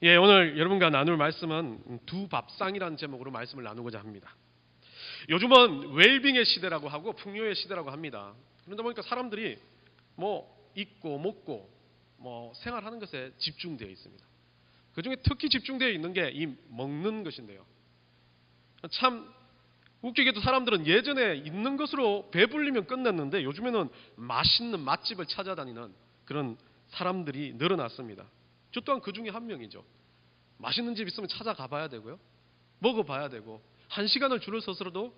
예, 오늘 여러분과 나눌 말씀은 두 밥상이라는 제목으로 말씀을 나누고자 합니다. 요즘은 웰빙의 시대라고 하고 풍요의 시대라고 합니다. 그러다 보니까 사람들이 입고 먹고 생활하는 것에 집중되어 있습니다. 그중에 특히 집중되어 있는 게 이 먹는 것인데요. 참 웃기게도 사람들은 예전에 있는 것으로 배불리면 끝냈는데 요즘에는 맛있는 맛집을 찾아다니는 그런 사람들이 늘어났습니다. 저 또한 그 중에 한 명이죠. 맛있는 집 있으면 찾아가 봐야 되고요. 먹어봐야 되고 1시간을 줄을 서서라도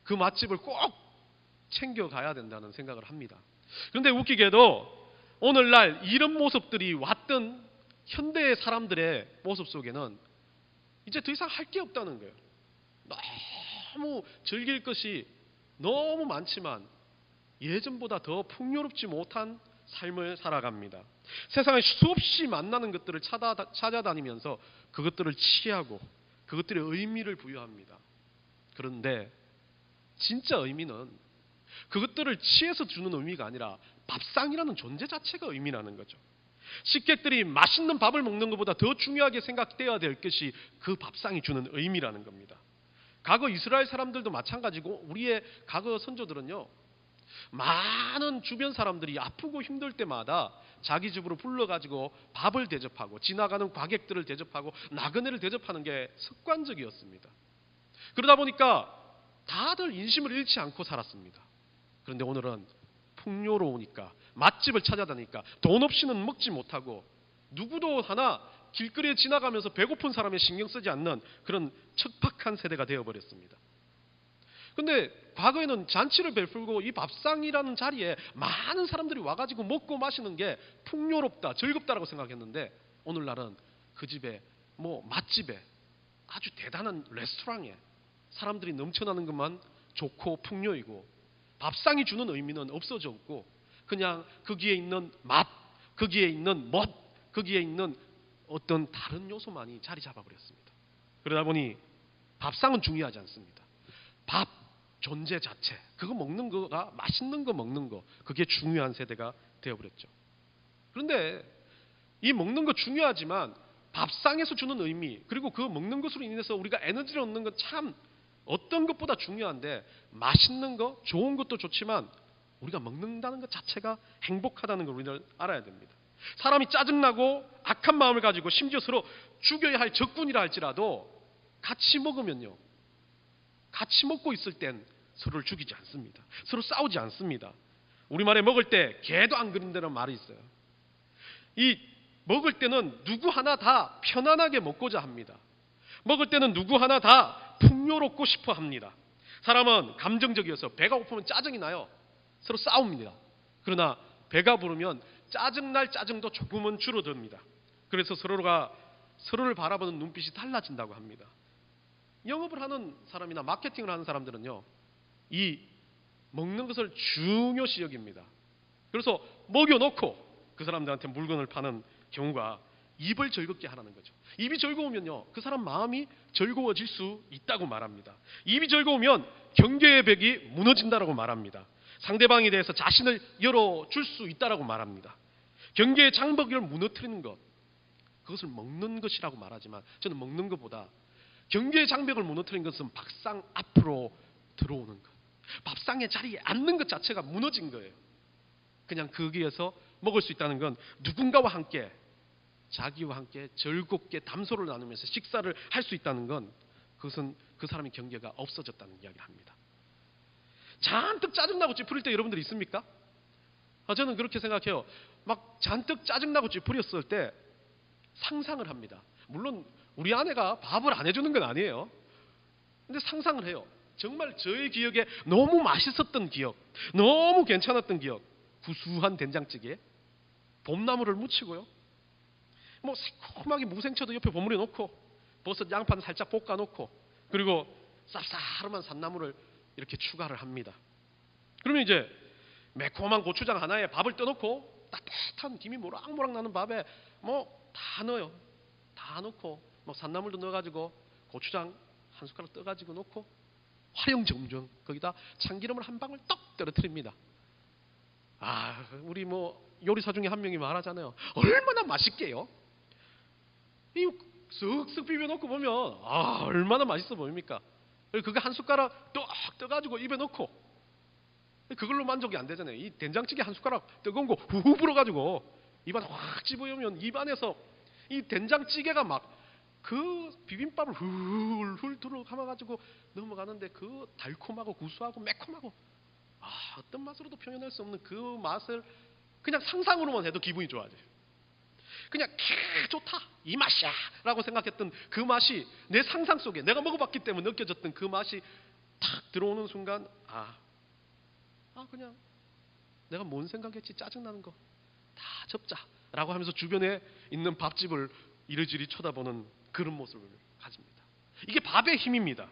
그 맛집을 꼭 챙겨가야 된다는 생각을 합니다. 그런데 웃기게도 오늘날 이런 모습들이 왔던 현대의 사람들의 모습 속에는 이제 더 이상 할 게 없다는 거예요. 너무 즐길 것이 너무 많지만 예전보다 더 풍요롭지 못한 삶을 살아갑니다. 세상에 수없이 만나는 것들을 찾아다니면서 그것들을 취하고 그것들의 의미를 부여합니다. 그런데 진짜 의미는 그것들을 취해서 주는 의미가 아니라 밥상이라는 존재 자체가 의미라는 거죠. 식객들이 맛있는 밥을 먹는 것보다 더 중요하게 생각되어야 될 것이 그 밥상이 주는 의미라는 겁니다. 과거 이스라엘 사람들도 마찬가지고 우리의 과거 선조들은요, 많은 주변 사람들이 아프고 힘들 때마다 자기 집으로 불러가지고 밥을 대접하고 지나가는 과객들을 대접하고 나그네를 대접하는 게 습관적이었습니다. 그러다 보니까 다들 인심을 잃지 않고 살았습니다. 그런데 오늘은 풍요로우니까 맛집을 찾아다니니까 돈 없이는 먹지 못하고 누구도 하나 길거리에 지나가면서 배고픈 사람에 신경 쓰지 않는 그런 척박한 세대가 되어버렸습니다. 근데 과거에는 잔치를 베풀고 이 밥상이라는 자리에 많은 사람들이 와가지고 먹고 마시는 게 풍요롭다, 즐겁다라고 생각했는데 오늘날은 그 집에 맛집에 아주 대단한 레스토랑에 사람들이 넘쳐나는 것만 좋고 풍요이고 밥상이 주는 의미는 없어졌고 그냥 거기에 있는 맛, 거기에 있는 멋, 거기에 있는 어떤 다른 요소만이 자리 잡아버렸습니다. 그러다 보니 밥상은 중요하지 않습니다. 밥 존재 자체, 그거 먹는 거가 맛있는 거 먹는 거, 그게 중요한 세대가 되어버렸죠. 그런데 이 먹는 거 중요하지만 밥상에서 주는 의미, 그리고 그 먹는 것으로 인해서 우리가 에너지를 얻는 건 참 어떤 것보다 중요한데 맛있는 거, 좋은 것도 좋지만 우리가 먹는다는 것 자체가 행복하다는 걸 우리는 알아야 됩니다. 사람이 짜증나고 악한 마음을 가지고 심지어 서로 죽여야 할 적군이라 할지라도 같이 먹으면요, 같이 먹고 있을 땐 서로를 죽이지 않습니다. 서로 싸우지 않습니다. 우리말에 먹을 때 개도 안 그린다는 말이 있어요. 이 먹을 때는 누구 하나 다 편안하게 먹고자 합니다. 먹을 때는 누구 하나 다 풍요롭고 싶어 합니다. 사람은 감정적이어서 배가 고프면 짜증이 나요. 서로 싸웁니다. 그러나 배가 부르면 짜증날 짜증도 조금은 줄어듭니다. 그래서 서로가 서로를 바라보는 눈빛이 달라진다고 합니다. 영업을 하는 사람이나 마케팅을 하는 사람들은요, 이 먹는 것을 중요시 여깁니다. 그래서 먹여놓고 그 사람들한테 물건을 파는 경우가 입을 즐겁게 하라는 거죠. 입이 즐거우면요, 그 사람 마음이 즐거워질 수 있다고 말합니다. 입이 즐거우면 경계의 벽이 무너진다라고 말합니다. 상대방에 대해서 자신을 열어줄 수 있다라고 말합니다. 경계의 장벽을 무너뜨리는 것, 그것을 먹는 것이라고 말하지만 저는 먹는 것보다 경계의 장벽을 무너뜨린 것은 밥상 앞으로 들어오는 것, 밥상의 자리에 앉는 것 자체가 무너진 거예요. 그냥 거기에서 먹을 수 있다는 건 누군가와 함께, 자기와 함께 즐겁게 담소를 나누면서 식사를 할 수 있다는 건 그것은 그 사람의 경계가 없어졌다는 이야기를 합니다. 잔뜩 짜증나고 찌푸릴 때 여러분들 있습니까? 저는 그렇게 생각해요. 막 잔뜩 짜증나고 찌푸렸을 때 상상을 합니다. 물론 우리 아내가 밥을 안 해주는 건 아니에요. 근데 상상을 해요. 정말 저의 기억에 너무 맛있었던 기억, 너무 괜찮았던 기억, 구수한 된장찌개에 봄나물을 무치고요, 새콤하게 무생채도 옆에 버무려 놓고 버섯 양파는 살짝 볶아 놓고 그리고 쌉싸름한 산나물을 이렇게 추가를 합니다. 그러면 이제 매콤한 고추장 하나에 밥을 떠놓고 따뜻한 김이 모락모락 나는 밥에 다 넣어요. 다 넣고 산나물도 넣어가지고 고추장 한 숟가락 떠가지고 넣고 화령정정 거기다 참기름을 한 방울 떡 떨어뜨립니다. 우리 요리사 중에 한 명이 말하잖아요. 얼마나 맛있게요. 이 쓱쓱 비벼놓고 보면 얼마나 맛있어 보입니까? 그게 한 숟가락 떡 떠가지고 입에 넣고 그걸로 만족이 안 되잖아요. 이 된장찌개 한 숟가락 뜨거운 거 후후 불어가지고 입안에 확 집어넣으면 입안에서 이 된장찌개가 막 그 비빔밥을 훌훌 들어 감아가지고 넘어가는데 그 달콤하고 구수하고 매콤하고 어떤 맛으로도 표현할 수 없는 그 맛을 그냥 상상으로만 해도 기분이 좋아져요. 그냥 좋다 이 맛이야 라고 생각했던 그 맛이 내 상상 속에 내가 먹어봤기 때문에 느껴졌던 그 맛이 탁 들어오는 순간 그냥 내가 뭔 생각했지 짜증나는 거 다 접자 라고 하면서 주변에 있는 밥집을 이리저리 쳐다보는 그런 모습을 가집니다. 이게 밥의 힘입니다.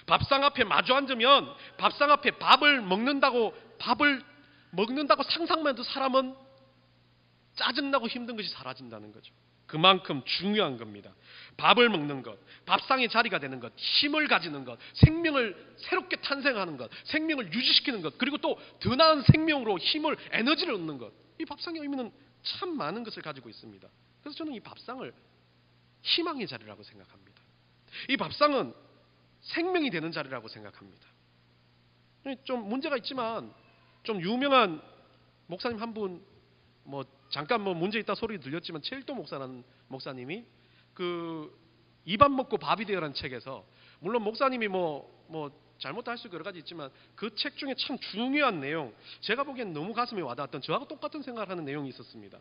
밥상 앞에 마주 앉으면 밥상 앞에 밥을 먹는다고 상상만 해도 사람은 짜증나고 힘든 것이 사라진다는 거죠. 그만큼 중요한 겁니다. 밥을 먹는 것, 밥상의 자리가 되는 것, 힘을 가지는 것, 생명을 새롭게 탄생하는 것, 생명을 유지시키는 것, 그리고 또 더 나은 생명으로 힘을, 에너지를 얻는 것. 이 밥상의 의미는 참 많은 것을 가지고 있습니다. 그래서 저는 이 밥상을 희망의 자리라고 생각합니다. 이 밥상은 생명이 되는 자리라고 생각합니다. 좀 문제가 있지만 좀 유명한 목사님 한 분 잠깐 문제 있다 소리 들렸지만 최일도 목사라는 목사님이 그 입안 먹고 밥이 되어라는 책에서 물론 목사님이 잘못할 수 여러 가지 있지만 그 책 중에 참 중요한 내용 제가 보기엔 너무 가슴에 와닿았던 저하고 똑같은 생각을 하는 내용이 있었습니다.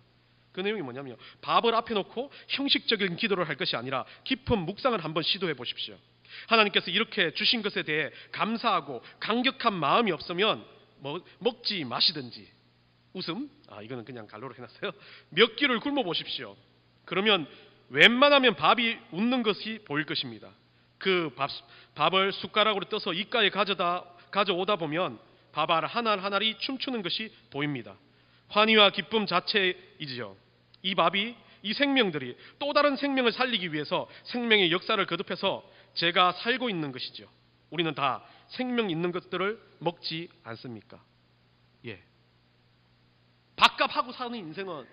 그 내용이 뭐냐면요. 밥을 앞에 놓고 형식적인 기도를 할 것이 아니라 깊은 묵상을 한번 시도해 보십시오. 하나님께서 이렇게 주신 것에 대해 감사하고 감격한 마음이 없으면 먹지 마시든지 웃음? 이거는 그냥 갈로로 해놨어요. 몇 끼를 굶어 보십시오. 그러면 웬만하면 밥이 웃는 것이 보일 것입니다. 그 밥을 숟가락으로 떠서 입가에 가져오다 보면 밥알 하나하나리 춤추는 것이 보입니다. 환희와 기쁨 자체이지요. 이 밥이 이 생명들이 또 다른 생명을 살리기 위해서 생명의 역사를 거듭해서 제가 살고 있는 것이죠. 우리는 다 생명 있는 것들을 먹지 않습니까? 예. 밥값하고 사는 인생은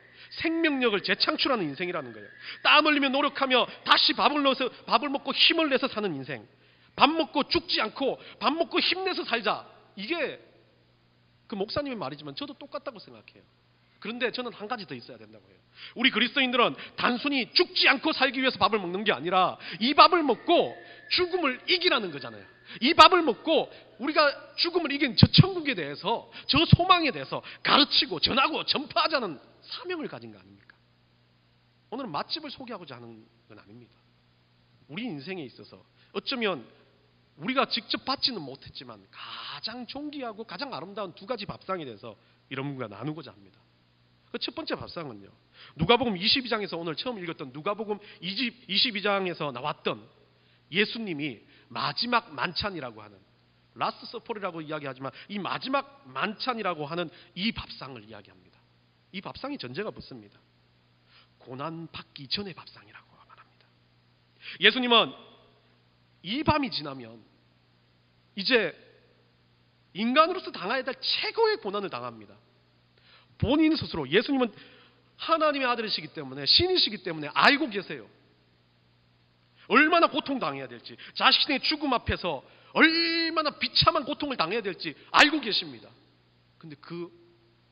생명력을 재창출하는 인생이라는 거예요. 땀 흘리며 노력하며 다시 밥을 먹고 힘을 내서 사는 인생. 밥 먹고 죽지 않고 밥 먹고 힘내서 살자. 이게 그 목사님의 말이지만 저도 똑같다고 생각해요. 그런데 저는 한 가지 더 있어야 된다고 해요. 우리 그리스도인들은 단순히 죽지 않고 살기 위해서 밥을 먹는 게 아니라 이 밥을 먹고 죽음을 이기라는 거잖아요. 이 밥을 먹고 우리가 죽음을 이긴 저 천국에 대해서 저 소망에 대해서 가르치고 전하고 전파하자는 사명을 가진 거 아닙니까? 오늘은 맛집을 소개하고자 하는 건 아닙니다. 우리 인생에 있어서 어쩌면 우리가 직접 받지는 못했지만 가장 존귀하고 가장 아름다운 두 가지 밥상에 대해서 여러분과 나누고자 합니다. 그 첫 번째 밥상은요. 누가복음 22장에서 오늘 처음 읽었던 누가복음 22장에서 나왔던 예수님이 마지막 만찬이라고 하는 라스트 서퍼라고 이야기하지만 이 마지막 만찬이라고 하는 이 밥상을 이야기합니다. 이 밥상이 전제가 붙습니다. 고난 받기 전의 밥상이라고 말합니다. 예수님은 이 밤이 지나면 이제 인간으로서 당해야 될 최고의 고난을 당합니다. 본인 스스로 예수님은 하나님의 아들이시기 때문에 신이시기 때문에 알고 계세요. 얼마나 고통당해야 될지 자신의 죽음 앞에서 얼마나 비참한 고통을 당해야 될지 알고 계십니다. 그런데 그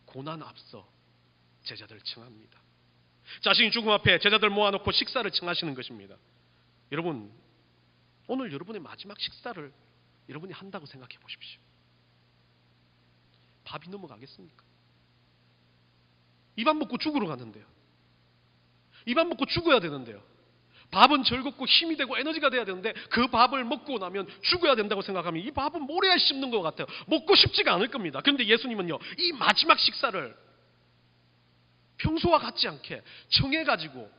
고난 앞서 제자들을 청합니다. 자신이 죽음 앞에 제자들 모아놓고 식사를 청하시는 것입니다. 여러분 오늘 여러분의 마지막 식사를 여러분이 한다고 생각해 보십시오. 밥이 넘어가겠습니까? 이 밥 먹고 죽으러 가는데요. 이 밥 먹고 죽어야 되는데요. 밥은 즐겁고 힘이 되고 에너지가 돼야 되는데 그 밥을 먹고 나면 죽어야 된다고 생각하면 이 밥은 모래알 씹는 것 같아요. 먹고 싶지가 않을 겁니다. 그런데 예수님은요. 이 마지막 식사를 평소와 같지 않게 정해가지고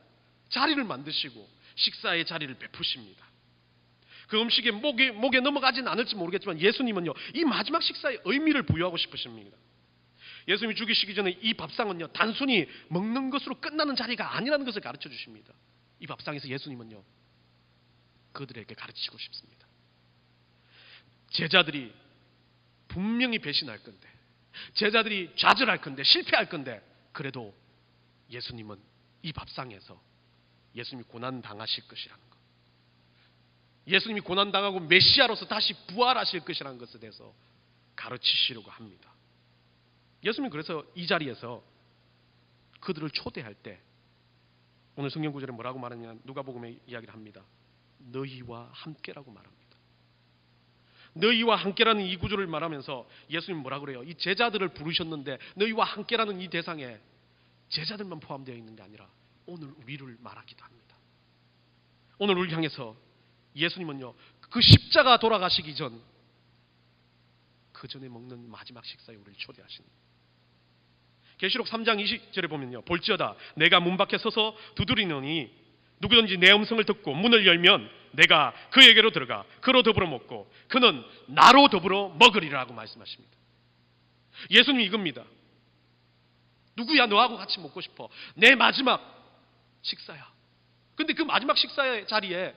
자리를 만드시고 식사의 자리를 베푸십니다. 그 음식이 목에 넘어가지는 않을지 모르겠지만 예수님은요. 이 마지막 식사의 의미를 부여하고 싶으십니다. 예수님이 죽이시기 전에 이 밥상은요. 단순히 먹는 것으로 끝나는 자리가 아니라는 것을 가르쳐 주십니다. 이 밥상에서 예수님은요. 그들에게 가르치고 싶습니다. 제자들이 분명히 배신할 건데 제자들이 좌절할 건데 실패할 건데 그래도 예수님은 이 밥상에서 예수님이 고난 당하실 것이라는 것, 예수님이 고난 당하고 메시아로서 다시 부활하실 것이라는 것에 대해서 가르치시려고 합니다. 예수님이 그래서 이 자리에서 그들을 초대할 때 오늘 성경 구절에 뭐라고 말하냐, 누가복음에 이야기를 합니다. 너희와 함께라고 말합니다. 너희와 함께라는 이 구절을 말하면서 예수님 뭐라 그래요? 이 제자들을 부르셨는데 너희와 함께라는 이 대상에 제자들만 포함되어 있는 게 아니라 오늘 우리를 말하기도 합니다. 오늘 우리를 향해서 예수님은요, 그 십자가 돌아가시기 전 그 전에 먹는 마지막 식사에 우리를 초대하십니다. 계시록 3장 20절에 보면요, 볼지어다 내가 문 밖에 서서 두드리노니 누구든지 내 음성을 듣고 문을 열면 내가 그에게로 들어가 그로 더불어 먹고 그는 나로 더불어 먹으리라고 말씀하십니다. 예수님 이겁니다. 누구야 너하고 같이 먹고 싶어? 내 마지막 식사야. 근데 그 마지막 식사의 자리에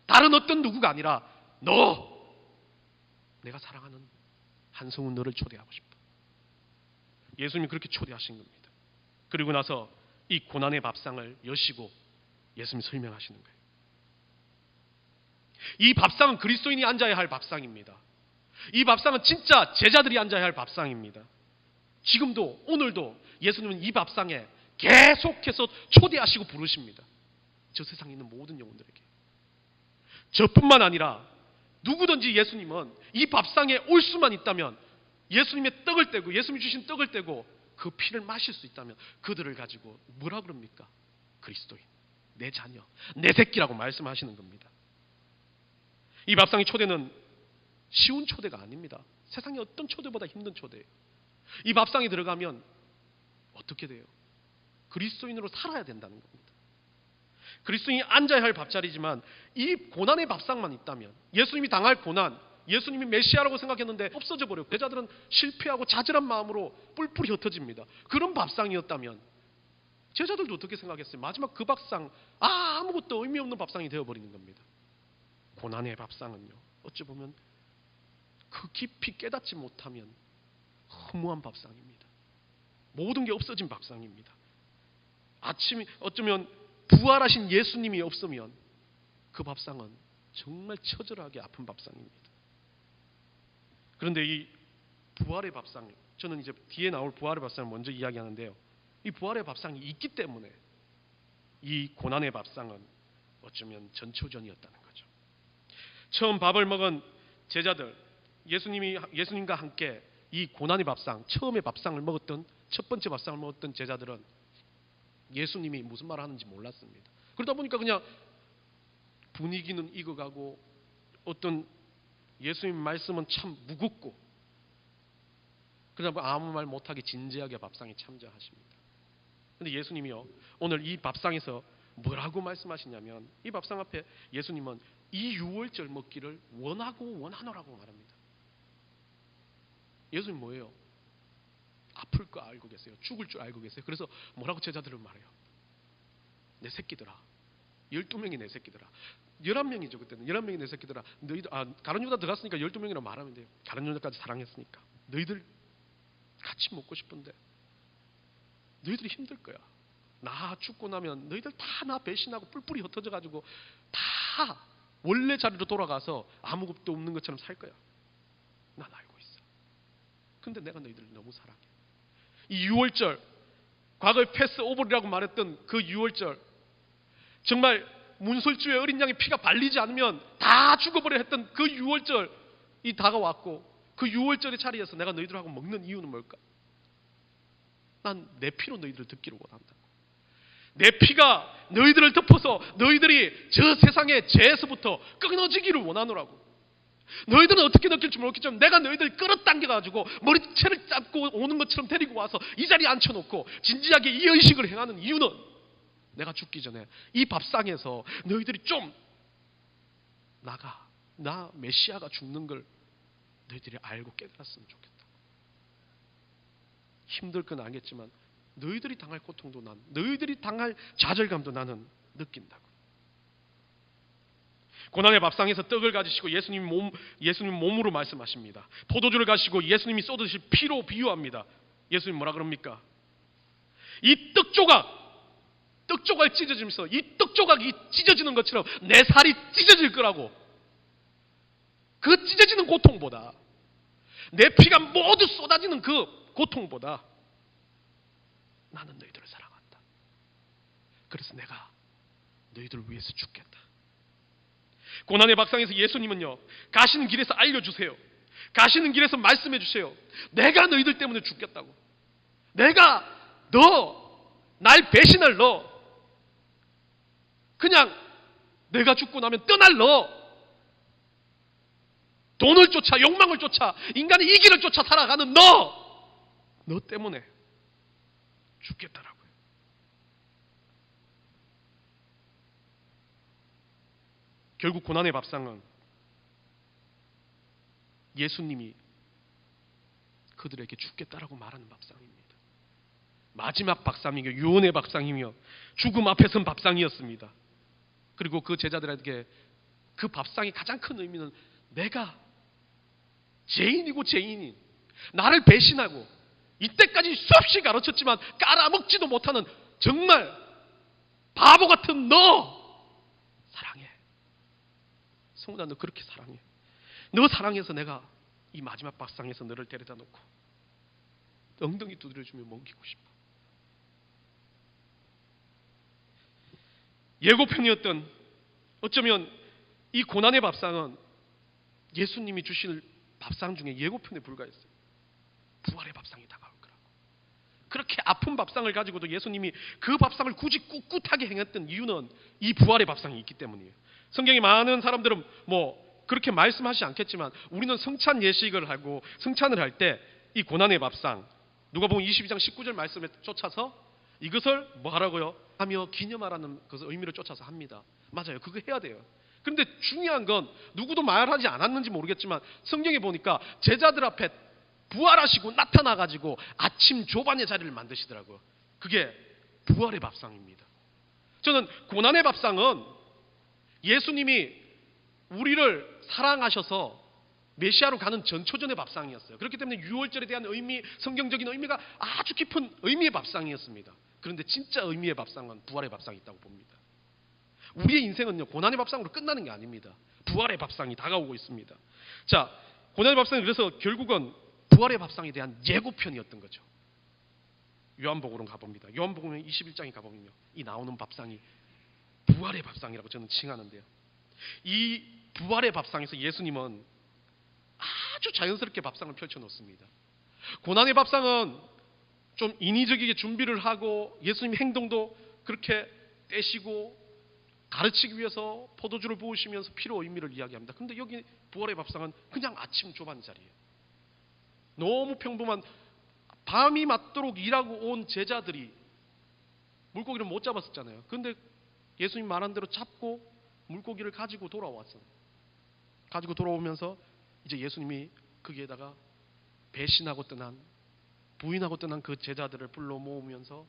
다른 어떤 누구가 아니라 너, 내가 사랑하는 한성훈 너를 초대하고 싶어. 예수님이 그렇게 초대하신 겁니다. 그리고 나서 이 고난의 밥상을 여시고 예수님이 설명하시는 거예요. 이 밥상은 그리스도인이 앉아야 할 밥상입니다. 이 밥상은 진짜 제자들이 앉아야 할 밥상입니다. 지금도 오늘도 예수님은 이 밥상에 계속해서 초대하시고 부르십니다. 저 세상에 있는 모든 영혼들에게. 저뿐만 아니라 누구든지 예수님은 이 밥상에 올 수만 있다면, 예수님의 떡을 떼고 예수님이 주신 떡을 떼고 그 피를 마실 수 있다면 그들을 가지고 뭐라 그럽니까? 그리스도인, 내 자녀, 내 새끼라고 말씀하시는 겁니다. 이 밥상의 초대는 쉬운 초대가 아닙니다. 세상의 어떤 초대보다 힘든 초대예요. 이 밥상에 들어가면 어떻게 돼요? 그리스도인으로 살아야 된다는 겁니다. 그리스도인이 앉아야 할 밥자리지만 이 고난의 밥상만 있다면, 예수님이 당할 고난, 예수님이 메시아라고 생각했는데 없어져 버렸고 제자들은 실패하고 자절한 마음으로 뿔뿔이 흩어집니다. 그런 밥상이었다면 제자들도 어떻게 생각했어요? 마지막 그 밥상, 아무것도 의미 없는 밥상이 되어버리는 겁니다. 고난의 밥상은요, 어찌 보면 그 깊이 깨닫지 못하면 허무한 밥상입니다. 모든 게 없어진 밥상입니다. 아침에 어쩌면 부활하신 예수님이 없으면 그 밥상은 정말 처절하게 아픈 밥상입니다. 그런데 이 부활의 밥상, 저는 이제 뒤에 나올 부활의 밥상을 먼저 이야기하는데요, 이 부활의 밥상이 있기 때문에 이 고난의 밥상은 어쩌면 전초전이었다는 거죠. 처음 밥을 먹은 제자들, 예수님과 함께 이 고난의 밥상, 처음에 밥상을 먹었던, 첫 번째 밥상을 먹었던 제자들은 예수님이 무슨 말을 하는지 몰랐습니다. 그러다 보니까 그냥 분위기는 익어가고 어떤 예수님 말씀은 참 무겁고, 그러다 보니 아무 말 못하게 진지하게 밥상에 참여하십니다. 그런데 예수님이요, 오늘 이 밥상에서 뭐라고 말씀하시냐면, 이 밥상 앞에 예수님은 이 유월절 먹기를 원하고 원하노라고 말합니다. 예수님 뭐예요? 아플 거 알고 계세요. 죽을 줄 알고 계세요. 그래서 뭐라고 제자들을 말해요? 내 새끼들아, 12명이 내 새끼들아. 11명이죠 그때는. 11명이 내 새끼들아. 너희들, 가룟 유다 들어갔으니까 12명이라고 말하면 돼요. 가룟 유다까지 사랑했으니까. 너희들 같이 먹고 싶은데 너희들이 힘들 거야. 나 죽고 나면 너희들 다 나 배신하고 뿔뿔이 흩어져 가지고 다 원래 자리로 돌아가서 아무것도 없는 것처럼 살 거야. 난 알고 있어. 근데 내가 너희들을 너무 사랑해. 이 유월절, 과거에 패스오버라고 말했던 그 유월절, 정말 문설주의 어린 양의 피가 발리지 않으면 다 죽어버려 했던 그 유월절이 다가왔고, 그 유월절의 자리에서 내가 너희들하고 먹는 이유는 뭘까? 난 내 피로 너희들을 덮기를 원한다. 내 피가 너희들을 덮어서 너희들이 저 세상의 죄에서부터 끊어지기를 원하노라고. 너희들은 어떻게 느낄지 모르겠지만 내가 너희들 끌어당겨가지고 머리채를 잡고 오는 것처럼 데리고 와서 이 자리에 앉혀놓고 진지하게 이 의식을 행하는 이유는, 내가 죽기 전에 이 밥상에서 너희들이 좀 나 메시아가 죽는 걸 너희들이 알고 깨달았으면 좋겠다. 힘들 건 알겠지만 너희들이 당할 고통도 너희들이 당할 좌절감도 나는 느낀다고. 고난의 밥상에서 떡을 가지시고 예수님 몸으로 말씀하십니다. 포도주를 가지시고 예수님이 쏟으실 피로 비유합니다. 예수님 뭐라 그럽니까? 이 떡 떡조각이 찢어지면서 이 떡조각이 찢어지는 것처럼 내 살이 찢어질 거라고. 그 찢어지는 고통보다, 내 피가 모두 쏟아지는 그 고통보다 나는 너희들을 사랑한다. 그래서 내가 너희들을 위해서 죽겠다. 고난의 밥상에서 예수님은요, 가시는 길에서 알려주세요. 가시는 길에서 말씀해 주세요. 내가 너희들 때문에 죽겠다고. 내가 날 배신할 그냥 내가 죽고 나면 떠날 돈을 쫓아, 욕망을 쫓아, 인간의 이기를 쫓아 살아가는 너 때문에 죽겠다라고요. 결국 고난의 밥상은 예수님이 그들에게 죽겠다라고 말하는 밥상입니다. 마지막 밥상이며 유언의 밥상이며 죽음 앞에 선 밥상이었습니다. 그리고 그 제자들에게 그 밥상의 가장 큰 의미는 내가 죄인이고 죄인인 나를 배신하고 이때까지 수없이 가르쳤지만 깔아먹지도 못하는 정말 바보 같은 너 사랑해. 성우야, 너 그렇게 사랑해. 너 사랑해서 내가 이 마지막 밥상에서 너를 데려다 놓고 엉덩이 두드려주며 먹이고 싶어. 예고편이었던, 어쩌면 이 고난의 밥상은 예수님이 주실 밥상 중에 예고편에 불과했어요. 부활의 밥상이 다가올 거라고. 그렇게 아픈 밥상을 가지고도 예수님이 그 밥상을 굳이 꿋꿋하게 행했던 이유는 이 부활의 밥상이 있기 때문이에요. 성경에 많은 사람들은 그렇게 말씀하시지 않겠지만 우리는 성찬 예식을 하고 성찬을 할 때 이 고난의 밥상, 누가복음 22장 19절 말씀에 쫓아서 이것을 하라고요? 하며 기념하라는 그 의미를 쫓아서 합니다. 맞아요. 그거 해야 돼요. 그런데 중요한 건 누구도 말하지 않았는지 모르겠지만 성경에 보니까 제자들 앞에 부활하시고 나타나가지고 아침 조반의 자리를 만드시더라고요. 그게 부활의 밥상입니다. 저는 고난의 밥상은 예수님이 우리를 사랑하셔서 메시아로 가는 전초전의 밥상이었어요. 그렇기 때문에 유월절에 대한 의미, 성경적인 의미가 아주 깊은 의미의 밥상이었습니다. 그런데 진짜 의미의 밥상은 부활의 밥상이 있다고 봅니다. 우리의 인생은요, 고난의 밥상으로 끝나는 게 아닙니다. 부활의 밥상이 다가오고 있습니다. 자, 고난의 밥상은 그래서 결국은 부활의 밥상에 대한 예고편이었던 거죠. 요한복음으로 가봅니다. 요한복음 21장에 가보면요, 이 나오는 밥상이 부활의 밥상이라고 저는 칭하는데요. 이 부활의 밥상에서 예수님은 아주 자연스럽게 밥상을 펼쳐놓습니다. 고난의 밥상은 좀 인위적이게 준비를 하고 예수님 행동도 그렇게 떼시고 가르치기 위해서 포도주를 부으시면서 피로 의미를 이야기합니다. 그런데 여기 부활의 밥상은 그냥 아침 조반 자리예요. 너무 평범한, 밤이 맞도록 일하고 온 제자들이 물고기를 못 잡았었잖아요. 그런데 예수님 말한 대로 잡고 물고기를 가지고 돌아왔어요. 가지고 돌아오면서 이제 예수님이 거기에다가 배신하고 떠난, 부인하고 떠난 그 제자들을 불러 모으면서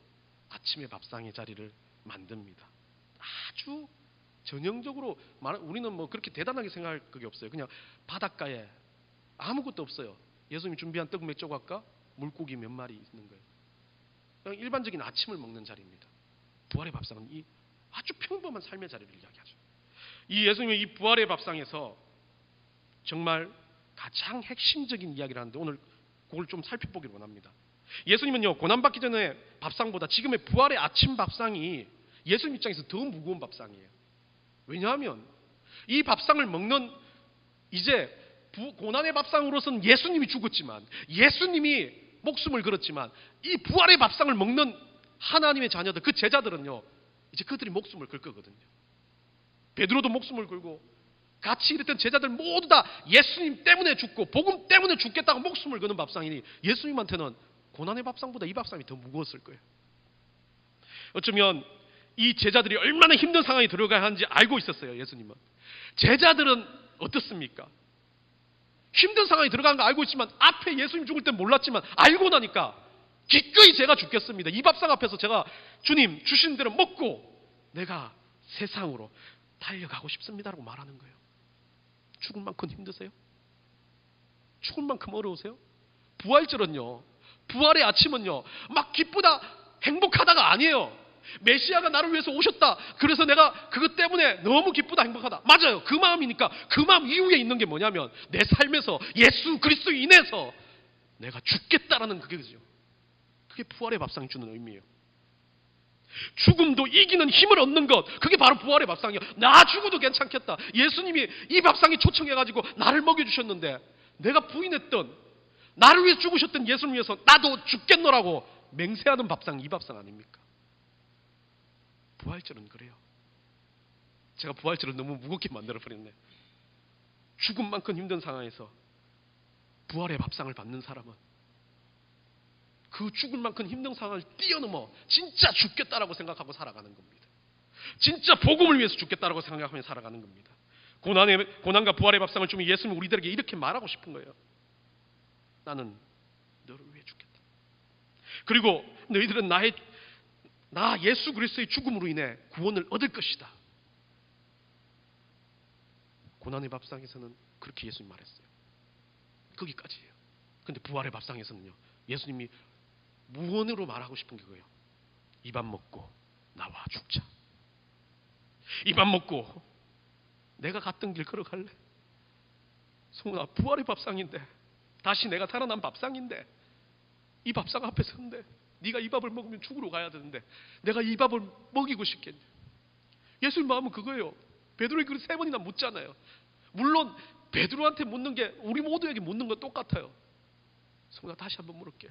아침의 밥상의 자리를 만듭니다. 아주 전형적으로 우리는 그렇게 대단하게 생각할 그게 없어요. 그냥 바닷가에 아무것도 없어요. 예수님이 준비한 떡 몇 조각과 물고기 몇 마리 있는 거예요. 그냥 일반적인 아침을 먹는 자리입니다. 부활의 밥상은 이 아주 평범한 삶의 자리를 이야기하죠. 이 예수님의 이 부활의 밥상에서 정말 가장 핵심적인 이야기를 하는데 오늘 그걸 좀 살펴보기를 원합니다. 예수님은요, 고난받기 전에 밥상보다 지금의 부활의 아침 밥상이 예수님 입장에서 더 무거운 밥상이에요. 왜냐하면 이 밥상을 먹는, 이제 고난의 밥상으로서는 예수님이 죽었지만, 예수님이 목숨을 걸었지만, 이 부활의 밥상을 먹는 하나님의 자녀들, 그 제자들은요, 이제 그들이 목숨을 걸 거거든요. 베드로도 목숨을 걸고 같이 일했던 제자들 모두 다 예수님 때문에 죽고 복음 때문에 죽겠다고 목숨을 거는 밥상이니 예수님한테는 고난의 밥상보다 이 밥상이 더 무거웠을 거예요. 어쩌면 이 제자들이 얼마나 힘든 상황에 들어가야 하는지 알고 있었어요. 예수님은. 제자들은 어떻습니까? 힘든 상황에 들어가는 거 알고 있지만 앞에 예수님 죽을 땐 몰랐지만 알고 나니까 기꺼이 제가 죽겠습니다. 이 밥상 앞에서 제가 주님 주신 대로 먹고 내가 세상으로 달려가고 싶습니다라고 말하는 거예요. 죽을 만큼 힘드세요? 죽을 만큼 어려우세요? 부활절은요, 부활의 아침은요, 막 기쁘다 행복하다가 아니에요. 메시아가 나를 위해서 오셨다. 그래서 내가 그것 때문에 너무 기쁘다, 행복하다. 맞아요. 그 마음이니까 그 마음 이후에 있는 게 뭐냐면 내 삶에서 예수 그리스도 인해서 내가 죽겠다라는 그게죠. 그게 부활의 밥상이 주는 의미예요. 죽음도 이기는 힘을 얻는 것, 그게 바로 부활의 밥상이에요. 나 죽어도 괜찮겠다. 예수님이 이 밥상에 초청해가지고 나를 먹여주셨는데 내가 부인했던, 나를 위해서 죽으셨던 예수님 위해서 나도 죽겠노라고 맹세하는 밥상, 이 밥상 아닙니까? 부활절은 그래요. 제가 부활절을 너무 무겁게 만들어버렸네. 죽음만큼 힘든 상황에서 부활의 밥상을 받는 사람은 그 죽을 만큼 힘든 상황을 뛰어넘어 진짜 죽겠다라고 생각하고 살아가는 겁니다. 진짜 복음을 위해서 죽겠다라고 생각하며 살아가는 겁니다. 고난과 부활의 밥상을 주면 예수님이 우리들에게 이렇게 말하고 싶은 거예요. 나는 너를 위해 죽겠다. 그리고 너희들은 나 예수 그리스도의 죽음으로 인해 구원을 얻을 것이다. 고난의 밥상에서는 그렇게 예수님 말했어요. 거기까지예요. 근데 부활의 밥상에서는요, 예수님이 무언으로 말하고 싶은 게 그거예요. 이 밥 먹고 나와 죽자. 이 밥 먹고 내가 갔던 길 걸어갈래? 성훈아, 부활의 밥상인데, 다시 내가 살아난 밥상인데, 이 밥상 앞에 서는데 네가 이 밥을 먹으면 죽으러 가야 되는데 내가 이 밥을 먹이고 싶겠냐? 예수님 마음은 그거예요. 베드로에게 그렇게 3번이나 묻잖아요. 물론 베드로한테 묻는 게 우리 모두에게 묻는 건 똑같아요. 성훈아, 다시 한번 물을게.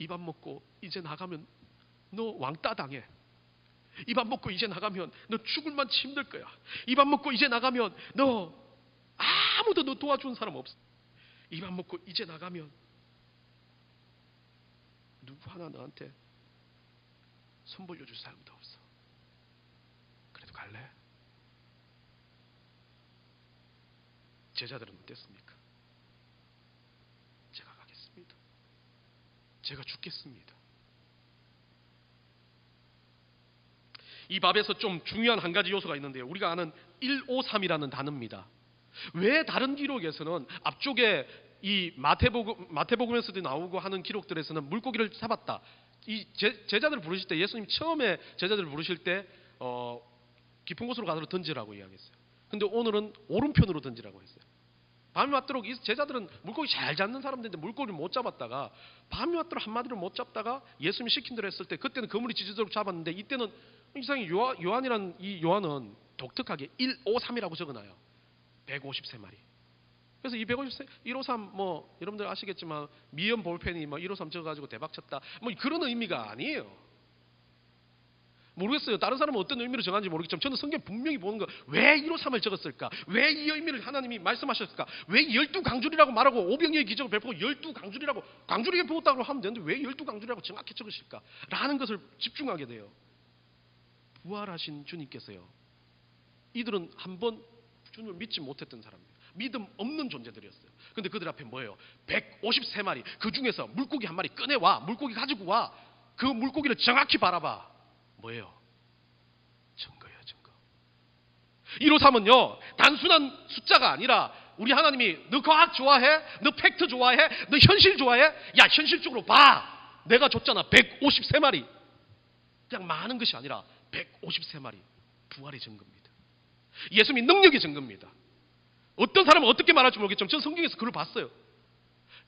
이 밥 먹고 이제 나가면 너 왕따 당해. 이 밥 먹고 이제 나가면 너 죽을 만치 힘들 거야. 이 밥 먹고 이제 나가면 너 아무도 너 도와주는 사람 없어. 이 밥 먹고 이제 나가면 누구 하나 너한테 손 벌려줄 사람도 없어. 그래도 갈래? 제자들은 어땠습니까? 제가 가겠습니다. 제가 죽겠습니다. 이 밥에서 좀 중요한 한 가지 요소가 있는데요. 우리가 아는 153이라는 단어입니다. 왜 다른 기록에서는 앞쪽에 이 마태복음에서도 나오고 하는 기록들에서는 물고기를 잡았다. 이 제자들을 부르실 때, 예수님 처음에 제자들을 부르실 때 깊은 곳으로 가서 던지라고 이야기했어요. 근데 오늘은 오른편으로 던지라고 했어요. 밤이 왔도록 이 제자들은 물고기 잘 잡는 사람들인데 물고기를 못 잡았다가, 밤이 왔도록 한 마디를 못 잡다가 예수님이 시킨 대로 했을 때 그때는 그물이 지지도록 잡았는데, 이때는 이상히 요한이란 이 요한은 독특하게 153이라고 적어놔요. 153마리. 그래서 이 153 뭐 여러분들 아시겠지만 미연 볼펜이 뭐 153 적어가지고 대박 쳤다 뭐 그런 의미가 아니에요. 모르겠어요. 다른 사람은 어떤 의미로 정하는지 모르겠지만 저는 성경 분명히 보는 거, 왜 153을 적었을까? 왜 이 의미를 하나님이 말씀하셨을까? 왜 12강줄이라고 말하고 오병이의 기적을 베푸고 12강줄이라고 강줄이게 부었다고 하면 되는데 왜 12강줄이라고 정확히 적으실까? 라는 것을 집중하게 돼요. 부활하신 주님께서요, 이들은 한번 주님을 믿지 못했던 사람이에요. 믿음 없는 존재들이었어요. 근데 그들 앞에 뭐예요? 153마리. 그 중에서 물고기 한 마리 꺼내와. 물고기 가지고 와. 그 물고기를 정확히 바라봐. 뭐예요? 증거예요, 증거. 153은요, 단순한 숫자가 아니라 우리 하나님이 너 과학 좋아해? 너 팩트 좋아해? 너 현실 좋아해? 야, 현실적으로 봐. 내가 줬잖아. 153마리. 그냥 많은 것이 아니라 153마리. 부활의 증거입니다. 예수님이 능력의 증거입니다. 어떤 사람은 어떻게 말할지 모르겠지만 저는 성경에서 그걸 봤어요.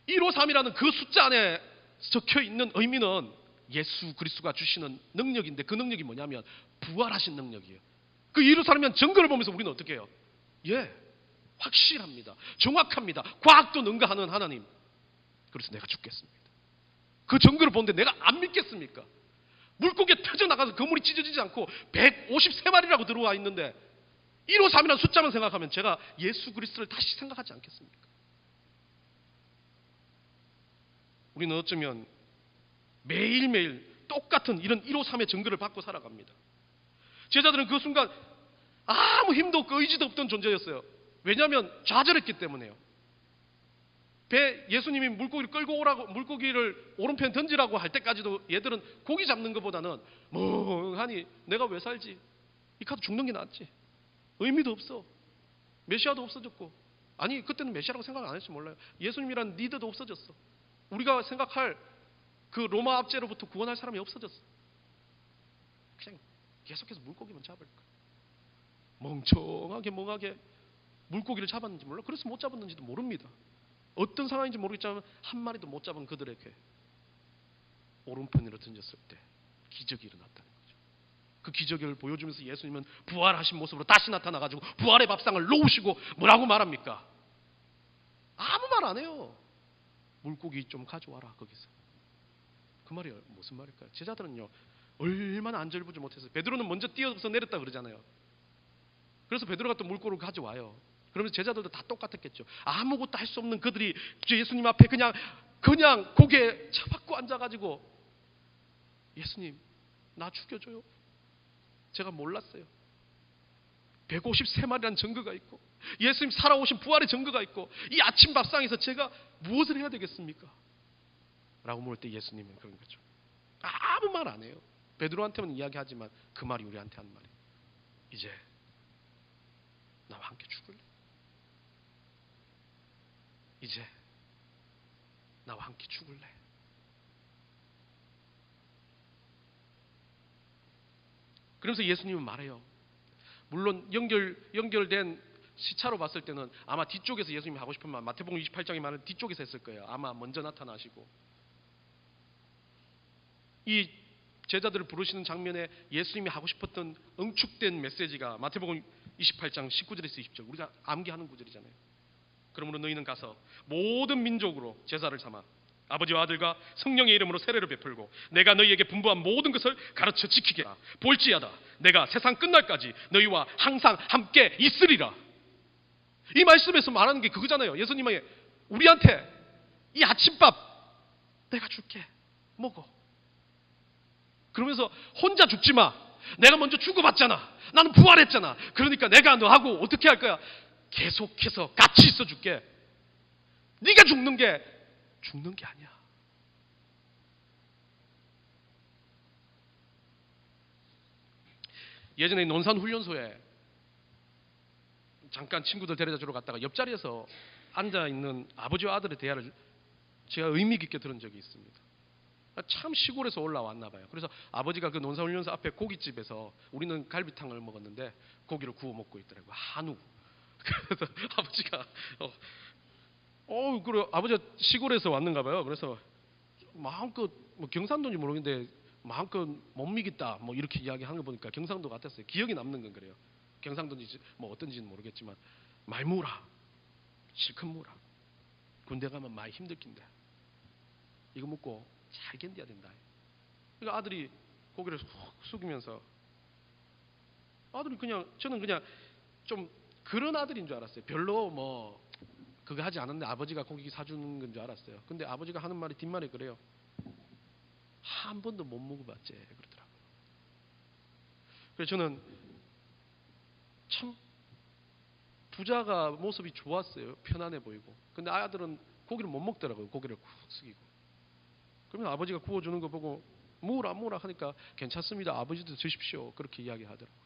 153이라는 그 숫자 안에 적혀 있는 의미는 예수 그리스도가 주시는 능력인데, 그 능력이 뭐냐면 부활하신 능력이에요. 그 153이면 증거를 보면서 우리는 어떻게 해요? 예, 확실합니다. 정확합니다. 과학도 능가하는 하나님. 그래서 내가 죽겠습니다. 그 증거를 보는데 내가 안 믿겠습니까? 물고기에 터져나가서 그물이 찢어지지 않고 153마리라고 들어와 있는데 153이라는 숫자만 생각하면 제가 예수 그리스도를 다시 생각하지 않겠습니까? 우리는 어쩌면 매일매일 똑같은 이런 153의 증거를 받고 살아갑니다. 제자들은 그 순간 아무 힘도 없고 의지도 없던 존재였어요. 왜냐하면 좌절했기 때문에요. 예수님이 물고기를 끌고 오라고, 물고기를 오른편 던지라고 할 때까지도 얘들은 고기 잡는 것보다는 멍하니 내가 왜 살지? 이 카드 죽는 게 낫지. 의미도 없어. 메시아도 없어졌고, 아니 그때는 메시아라고 생각 안 했지 몰라요. 예수님이란 리더도 없어졌어. 우리가 생각할 그 로마 압제로부터 구원할 사람이 없어졌어. 그냥 계속해서 물고기만 잡을 거야. 멍청하게 물고기를 잡았는지 몰라. 그래서 못 잡았는지도 모릅니다. 어떤 상황인지 모르겠지만 한 마리도 못 잡은 그들에게 오른편으로 던졌을 때 기적이 일어났다는 거죠. 그 기적을 보여주면서 예수님은 부활하신 모습으로 다시 나타나가지고 부활의 밥상을 놓으시고 뭐라고 말합니까? 아무 말 안 해요. 물고기 좀 가져와라 거기서. 그 말이 무슨 말일까요? 제자들은요 얼마나 안절부절 못해서 베드로는 먼저 뛰어서 내렸다 그러잖아요. 그래서 베드로가 또 물고기를 가져와요. 그러면서 제자들도 다 똑같았겠죠. 아무것도 할 수 없는 그들이 예수님 앞에 그냥 고개 쳐박고 앉아가지고 예수님 나 죽여줘요. 제가 몰랐어요. 153마리라는 증거가 있고 예수님 살아오신 부활의 증거가 있고 이 아침 밥상에서 제가 무엇을 해야 되겠습니까? 라고 물을 때 예수님은 그런 거죠. 아무 말 안 해요. 베드로한테는 이야기하지만 그 말이 우리한테 한 말이에요. 이제 나와 함께 죽을래? 이제 나와 함께 죽을래? 그러면서 예수님은 말해요. 물론 연결된 시차로 봤을 때는 아마 뒤쪽에서 예수님이 하고 싶은 말, 마태복음 28장에 말하는 뒤쪽에서 했을 거예요. 아마 먼저 나타나시고 이 제자들을 부르시는 장면에 예수님이 하고 싶었던 응축된 메시지가 마태복음 28장 19절에서 20절 우리가 암기하는 구절이잖아요. 그러므로 너희는 가서 모든 민족으로 제자를 삼아 아버지와 아들과 성령의 이름으로 세례를 베풀고 내가 너희에게 분부한 모든 것을 가르쳐 지키게 하라. 볼지어다 내가 세상 끝날까지 너희와 항상 함께 있으리라. 이 말씀에서 말하는 게 그거잖아요. 예수님이 우리한테 이 아침밥 내가 줄게 먹어. 그러면서 혼자 죽지 마. 내가 먼저 죽어봤잖아. 나는 부활했잖아. 그러니까 내가 너하고 어떻게 할 거야? 계속해서 같이 있어 줄게. 네가 죽는 게 아니야. 예전에 논산훈련소에 잠깐 친구들 데려다 주러 갔다가 옆자리에서 앉아있는 아버지와 아들의 대화를 제가 의미 깊게 들은 적이 있습니다. 참 시골에서 올라왔나 봐요. 그래서 아버지가 그 논산훈련소 앞에 고깃집에서 우리는 갈비탕을 먹었는데 고기를 구워 먹고 있더라고요. 한우. 그래서 아버지가 그래 아버지가 시골에서 왔는가 봐요. 그래서 마음껏 뭐 경상도인지 모르겠는데 마음껏 못 미겠다 뭐 이렇게 이야기하는 거 보니까 경상도 같았어요. 기억이 남는 건 그래요. 경상도인지 뭐 어떤지는 모르겠지만 많이 무라 실컷 무라 군대 가면 많이 힘들 낀데 이거 먹고 잘 견뎌야 된다. 그러니까 아들이 고개를 훅 숙이면서 아들이 저는 그냥 좀 그런 아들인 줄 알았어요. 별로 뭐 그거 하지 않았는데 아버지가 고기 사주는 건 줄 알았어요. 근데 아버지가 하는 말이 뒷말에 그래요. 한 번도 못 먹어봤지 그러더라고요. 그래서 저는 참 부자가 모습이 좋았어요. 편안해 보이고. 근데 아들은 고기를 못 먹더라고요. 고기를 쿡 숙이고. 그러면 아버지가 구워주는 거 보고 무라 하니까 괜찮습니다. 아버지도 드십시오. 그렇게 이야기하더라고요.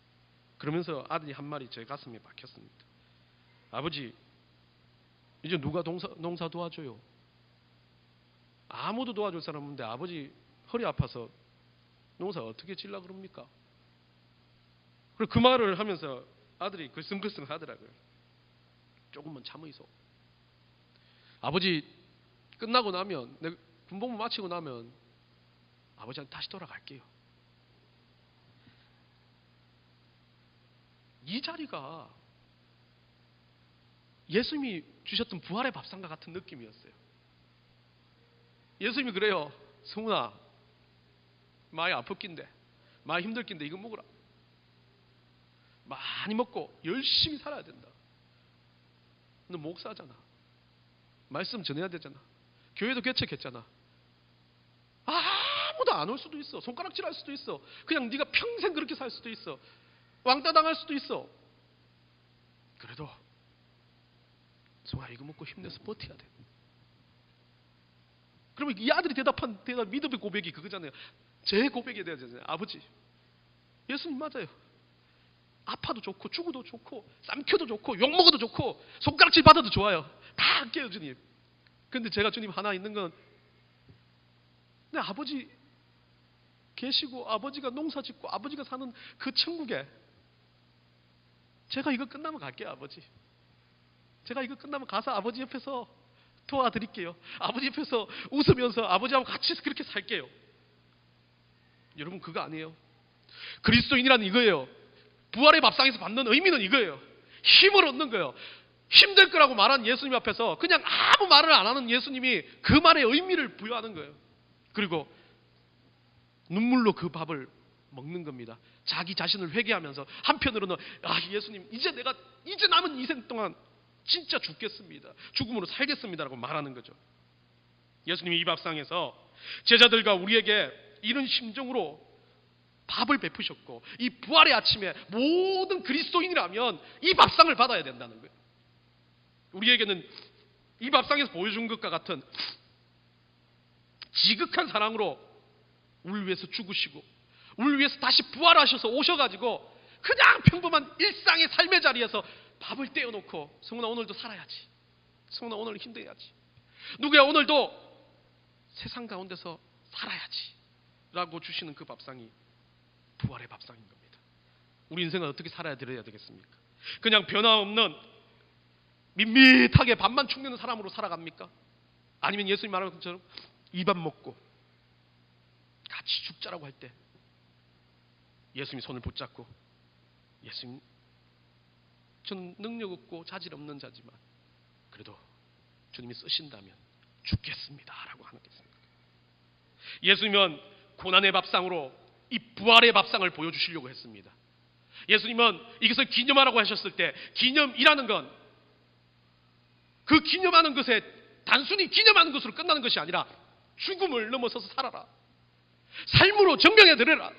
그러면서 아들이 한 말이 제 가슴에 박혔습니다. 아버지 이제 누가 농사 도와줘요? 아무도 도와줄 사람 없는데 아버지 허리 아파서 농사 어떻게 질라 그럽니까? 그리고 그 말을 하면서 아들이 글썽글썽 하더라고요. 조금만 참으이소. 아버지 끝나고 나면 내가 군복무 마치고 나면 아버지한테 다시 돌아갈게요. 이 자리가 예수님이 주셨던 부활의 밥상과 같은 느낌이었어요. 예수님이 그래요. 성훈아 많이 아플 낀데 많이 힘들 낀데 이거 먹으라. 많이 먹고 열심히 살아야 된다. 너 목사잖아. 말씀 전해야 되잖아. 교회도 개척했잖아. 아무도 안 올 수도 있어. 손가락질 할 수도 있어. 그냥 네가 평생 그렇게 살 수도 있어. 왕따 당할 수도 있어. 그래도 성아 이거 먹고 힘내서 버텨야 돼. 그러면 이 아들이 대답한 믿음의 고백이 그거잖아요. 제 고백에 대해서 아버지 예수님 맞아요. 아파도 좋고 죽어도 좋고 삼켜도 좋고 욕먹어도 좋고 손가락질 받아도 좋아요. 다 할게요 주님. 근데 제가 주님 하나 있는 건 내 아버지 계시고 아버지가 농사 짓고 아버지가 사는 그 천국에 제가 이거 끝나면 갈게요, 아버지. 제가 이거 끝나면 가서 아버지 옆에서 도와드릴게요. 아버지 옆에서 웃으면서 아버지하고 같이 그렇게 살게요. 여러분, 그거 아니에요. 그리스도인이란 이거예요. 부활의 밥상에서 받는 의미는 이거예요. 힘을 얻는 거예요. 힘들 거라고 말한 예수님 앞에서 그냥 아무 말을 안 하는 예수님이 그 말의 의미를 부여하는 거예요. 그리고 눈물로 그 밥을 먹는 겁니다. 자기 자신을 회개하면서 한편으로는 예수님, 이제 남은 인생 동안 진짜 죽겠습니다. 죽음으로 살겠습니다라고 말하는 거죠. 예수님이 이 밥상에서 제자들과 우리에게 이런 심정으로 밥을 베푸셨고, 이 부활의 아침에 모든 그리스도인이라면 이 밥상을 받아야 된다는 거예요. 우리에게는 이 밥상에서 보여준 것과 같은 지극한 사랑으로 우리를 위해서 죽으시고 우리를 위해서 다시 부활하셔서 오셔가지고 그냥 평범한 일상의 삶의 자리에서 밥을 떼어놓고, 성훈아 오늘도 살아야지, 성훈아 오늘 힘내야지, 누구야 오늘도 세상 가운데서 살아야지 라고 주시는 그 밥상이 부활의 밥상인 겁니다. 우리 인생은 어떻게 살아야 되겠습니까? 그냥 변화없는 밋밋하게 밥만 축내는 사람으로 살아갑니까? 아니면 예수님 말하는 것처럼 이 밥 먹고 같이 죽자라고 할 때 예수님이 손을 붙잡고, 예수님, 저는 능력 없고 자질 없는 자지만 그래도 주님이 쓰신다면 죽겠습니다 라고 하는 게 있습니다. 예수님은 고난의 밥상으로 이 부활의 밥상을 보여주시려고 했습니다. 예수님은 이것을 기념하라고 하셨을 때, 기념이라는 건 그 기념하는 것에 단순히 기념하는 것으로 끝나는 것이 아니라 죽음을 넘어서서 살아라, 삶으로 증명해 드려라,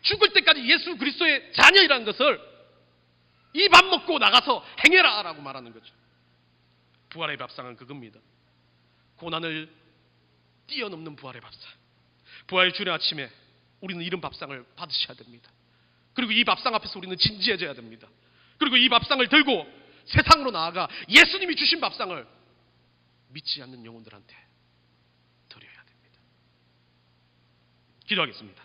죽을 때까지 예수 그리스도의 자녀이라는 것을 이 밥 먹고 나가서 행해라 라고 말하는 거죠. 부활의 밥상은 그겁니다. 고난을 뛰어넘는 부활의 밥상. 부활의 주의 아침에 우리는 이런 밥상을 받으셔야 됩니다. 그리고 이 밥상 앞에서 우리는 진지해져야 됩니다. 그리고 이 밥상을 들고 세상으로 나아가 예수님이 주신 밥상을 믿지 않는 영혼들한테 드려야 됩니다. 기도하겠습니다.